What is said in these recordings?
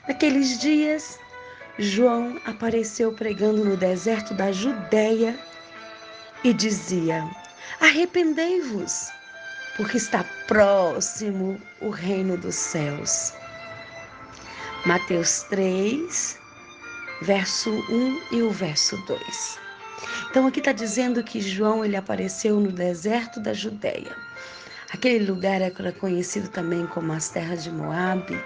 Naqueles dias, João apareceu pregando no deserto da Judéia e dizia: arrependei-vos, porque está próximo o reino dos céus. Mateus 3, verso 1 e o verso 2. Então aqui está dizendo que João ele apareceu no deserto da Judéia. Aquele lugar era conhecido também como as terras de Moabe.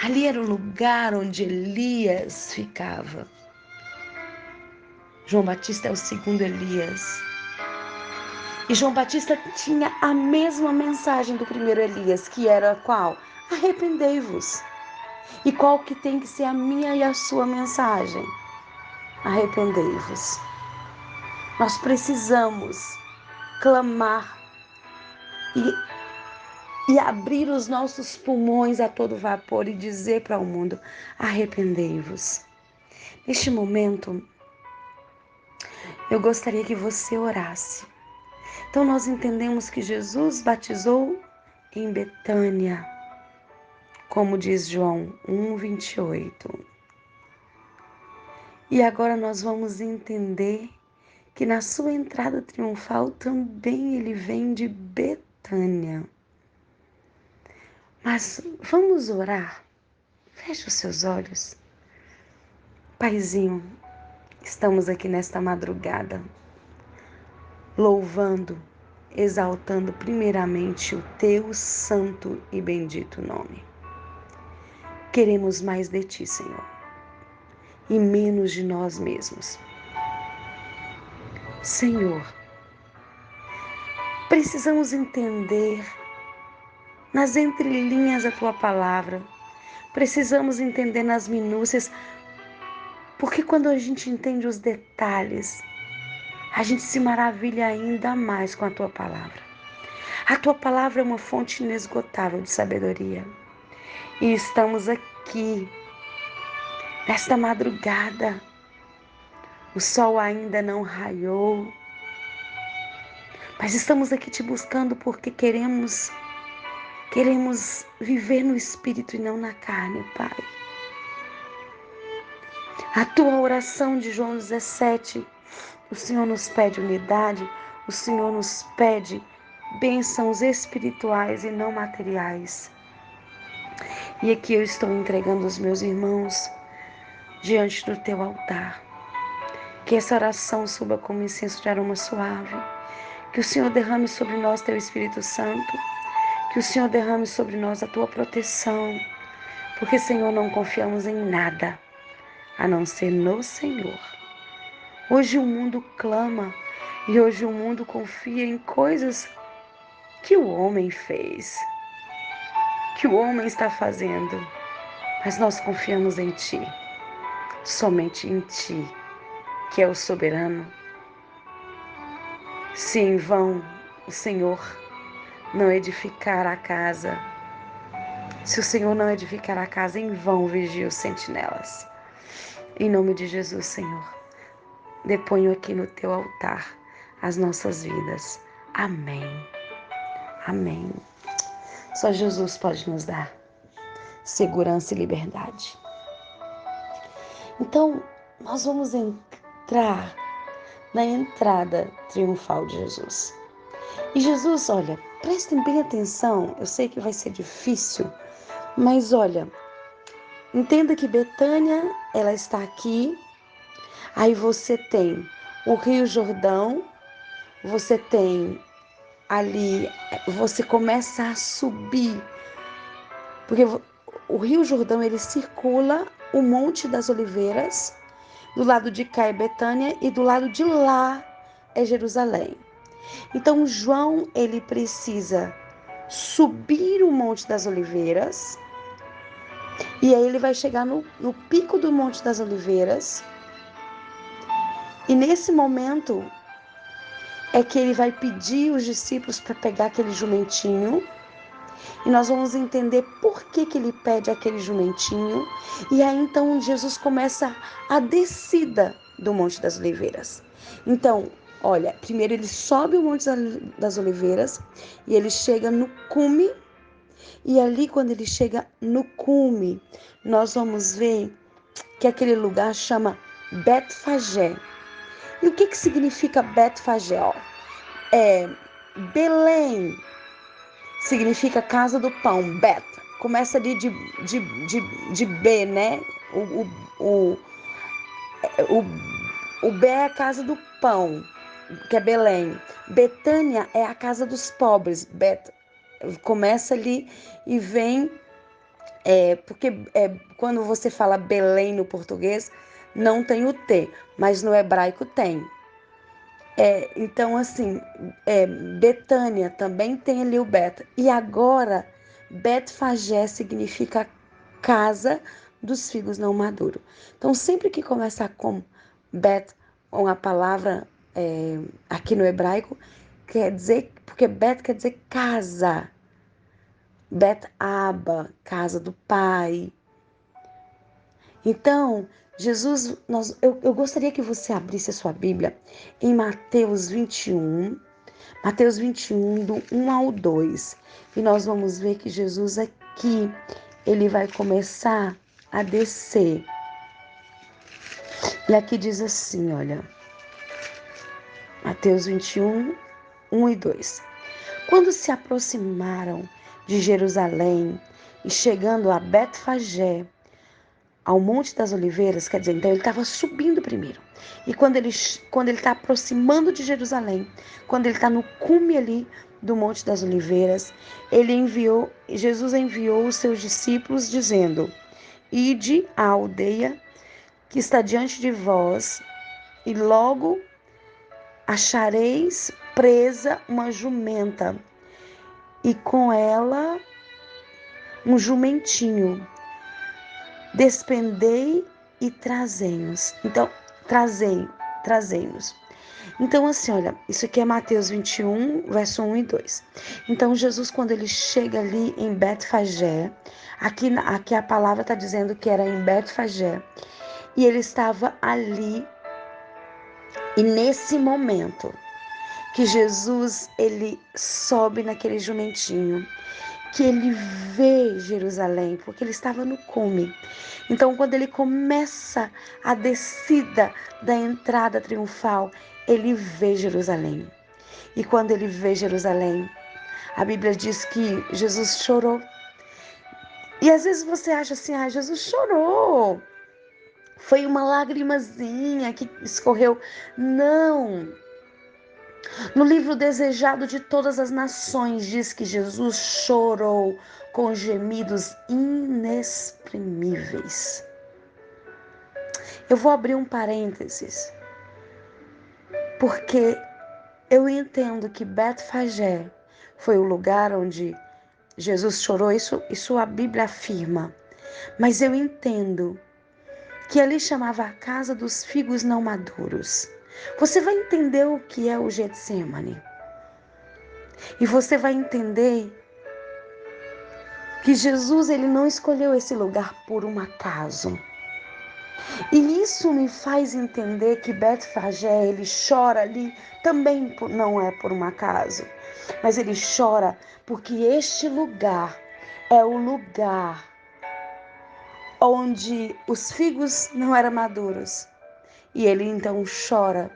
Ali era o lugar onde Elias ficava. João Batista é o segundo Elias. E João Batista tinha a mesma mensagem do primeiro Elias, que era qual? Arrependei-vos. E qual que tem que ser a minha e a sua mensagem? Arrependei-vos. Nós precisamos clamar e abrir os nossos pulmões a todo vapor e dizer para o mundo: arrependei-vos. Neste momento, eu gostaria que você orasse. Então nós entendemos que Jesus batizou em Betânia, como diz João 1:28. E agora nós vamos entender que na sua entrada triunfal também ele vem de Betânia. Mas vamos orar. Feche os seus olhos. Paizinho, estamos aqui nesta madrugada, louvando, exaltando primeiramente o teu santo e bendito nome. Queremos mais de ti, Senhor, e menos de nós mesmos. Senhor, precisamos entender nas entrelinhas a tua palavra, precisamos entender nas minúcias, porque quando a gente entende os detalhes, a gente se maravilha ainda mais com a tua palavra. A tua palavra é uma fonte inesgotável de sabedoria. E estamos aqui, nesta madrugada. O sol ainda não raiou, mas estamos aqui te buscando porque queremos viver no Espírito e não na carne, Pai. A tua oração de João 17, o Senhor nos pede unidade, o Senhor nos pede bênçãos espirituais e não materiais. E aqui eu estou entregando os meus irmãos diante do teu altar. Que essa oração suba como incenso de aroma suave. Que o Senhor derrame sobre nós teu Espírito Santo. Que o Senhor derrame sobre nós a tua proteção. Porque, Senhor, não confiamos em nada, a não ser no Senhor. Hoje o mundo clama e hoje o mundo confia em coisas que o homem fez, que o homem está fazendo. Mas nós confiamos em Ti, somente em Ti, que é o soberano. Se em vão o Senhor não edificar a casa, se o Senhor não edificar a casa, em vão vigia os sentinelas. Em nome de Jesus, Senhor, deponho aqui no teu altar as nossas vidas. Amém. Amém. Só Jesus pode nos dar segurança e liberdade. Então, nós vamos entrar na entrada triunfal de Jesus. E Jesus, olha, prestem bem atenção, eu sei que vai ser difícil, mas olha, entenda que Betânia, ela está aqui, aí você tem o Rio Jordão, você tem ali, você começa a subir, porque o Rio Jordão, ele circula o Monte das Oliveiras, do lado de cá é Betânia e do lado de lá é Jerusalém. Então, João, ele precisa subir o Monte das Oliveiras, e aí ele vai chegar no pico do Monte das Oliveiras, e nesse momento é que ele vai pedir os discípulos para pegar aquele jumentinho, e nós vamos entender por que ele pede aquele jumentinho, e aí então Jesus começa a descida do Monte das Oliveiras. Então, olha, primeiro ele sobe o Monte das Oliveiras, e ele chega no cume, E ali, quando ele chega no cume, nós vamos ver que aquele lugar chama Betfagé. E o que significa Betfagé? É Belém, significa casa do pão. Bet, começa ali de B, né? O B é a casa do pão, que é Belém. Betânia é a casa dos pobres. Bet começa ali e vem, porque quando você fala Belém no português, não tem o T, mas no hebraico tem. Então, assim, Betânia também tem ali o beta. E agora, Betfagé significa casa dos figos não maduros. Então, sempre que começar com Bet, com a palavra aqui no hebraico, quer dizer, porque Bet quer dizer casa. Bet-aba, casa do pai. Então, Jesus, eu gostaria que você abrisse a sua Bíblia em Mateus 21, do 1 ao 2. E nós vamos ver que Jesus aqui, ele vai começar a descer. E aqui diz assim, olha, Mateus 21, 1 e 2. Quando se aproximaram de Jerusalém e chegando a Betfagé, ao Monte das Oliveiras, quer dizer, então ele estava subindo primeiro. E quando ele está aproximando de Jerusalém, quando ele está no cume ali do Monte das Oliveiras, Jesus enviou os seus discípulos dizendo: Ide à aldeia que está diante de vós, e logo achareis presa uma jumenta, e com ela um jumentinho. Despendei e trazei-nos. Então, trazei-nos. Então, assim, olha, isso aqui é Mateus 21, verso 1 e 2. Então, Jesus, quando ele chega ali em Betfagé, aqui a palavra está dizendo que era em Betfagé, e ele estava ali, e nesse momento que Jesus, ele sobe naquele jumentinho, que ele vê Jerusalém, porque ele estava no cume. Então, quando ele começa a descida da entrada triunfal, ele vê Jerusalém. E quando ele vê Jerusalém, a Bíblia diz que Jesus chorou. E às vezes você acha assim, Jesus chorou. Foi uma lagrimazinha que escorreu. Não. No livro Desejado de Todas as Nações, diz que Jesus chorou com gemidos inexprimíveis. Eu vou abrir um parênteses, porque eu entendo que Betfagé foi o lugar onde Jesus chorou, isso a Bíblia afirma. Mas eu entendo que ali chamava a casa dos figos não maduros. Você vai entender o que é o Getsemane. E você vai entender que Jesus, ele não escolheu esse lugar por um acaso. E isso me faz entender que Betfagé, ele chora ali também não é por um acaso, mas ele chora porque este lugar é o lugar onde os figos não eram maduros. E ele então chora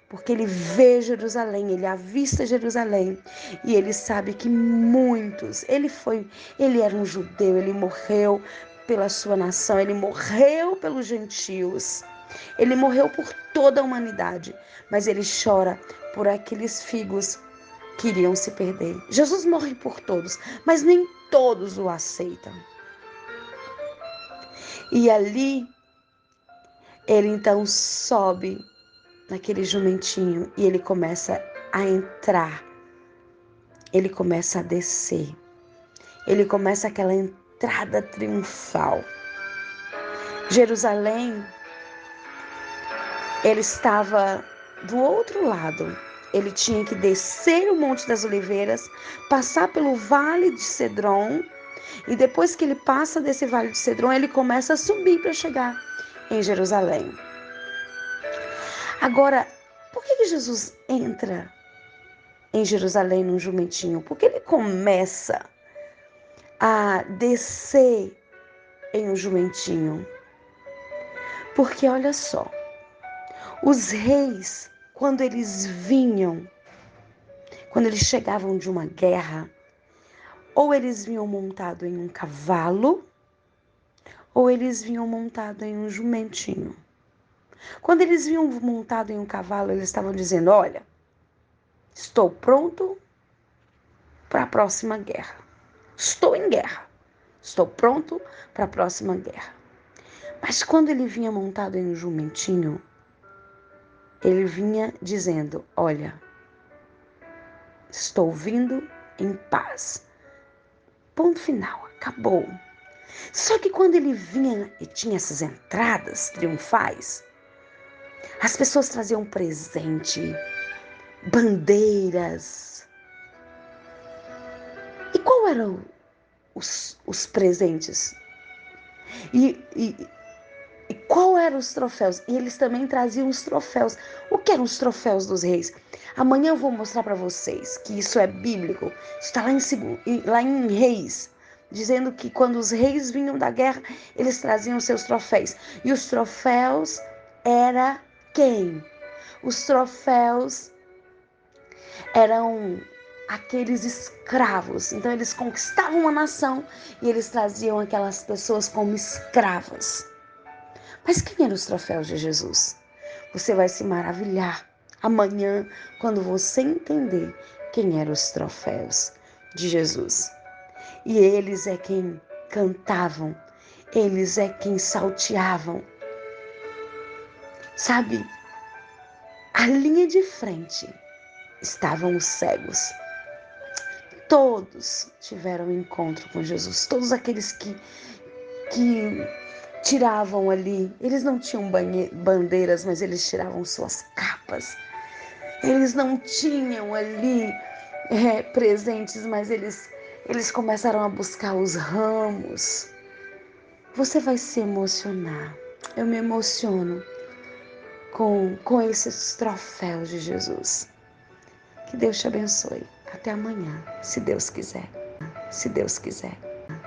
porque ele vê Jerusalém, ele avista Jerusalém e ele sabe que muitos, ele era um judeu, ele morreu pela sua nação, ele morreu pelos gentios, ele morreu por toda a humanidade, mas ele chora por aqueles figos que iriam se perder. Jesus morre por todos, mas nem todos o aceitam. E ali, ele então sobe naquele jumentinho e ele começa a entrar, ele começa a descer, ele começa aquela entrada triunfal. Jerusalém, ele estava do outro lado, ele tinha que descer o Monte das Oliveiras, passar pelo Vale de Cedron, e depois que ele passa desse Vale de Cedron, ele começa a subir para chegar em Jerusalém. Agora, por que Jesus entra em Jerusalém num jumentinho? Porque ele começa a descer em um jumentinho. Porque olha só, os reis, quando eles chegavam de uma guerra, ou eles vinham montado em um cavalo, ou eles vinham montado em um jumentinho. Quando eles vinham montado em um cavalo, eles estavam dizendo: olha, estou pronto para a próxima guerra. Estou em guerra. Estou pronto para a próxima guerra. Mas quando ele vinha montado em um jumentinho, ele vinha dizendo: olha, estou vindo em paz. Ponto final, acabou. Só que quando ele vinha e tinha essas entradas triunfais, as pessoas traziam presente, bandeiras. E qual eram os presentes? E qual eram os troféus? E eles também traziam os troféus. O que eram os troféus dos reis? Amanhã eu vou mostrar para vocês que isso é bíblico. Está lá em Reis, dizendo que quando os reis vinham da guerra, eles traziam seus troféus. E os troféus era quem? Os troféus eram aqueles escravos. Então eles conquistavam uma nação e eles traziam aquelas pessoas como escravas. Mas quem eram os troféus de Jesus? Você vai se maravilhar amanhã quando você entender quem eram os troféus de Jesus. E eles é quem cantavam, eles é quem salteavam. Sabe, a linha de frente estavam os cegos. Todos tiveram encontro com Jesus, todos aqueles que tiravam ali, eles não tinham bandeiras, mas eles tiravam suas capas. Eles não tinham ali presentes, mas eles começaram a buscar os ramos. Você vai se emocionar. Eu me emociono com esses troféus de Jesus. Que Deus te abençoe. Até amanhã, se Deus quiser. Se Deus quiser.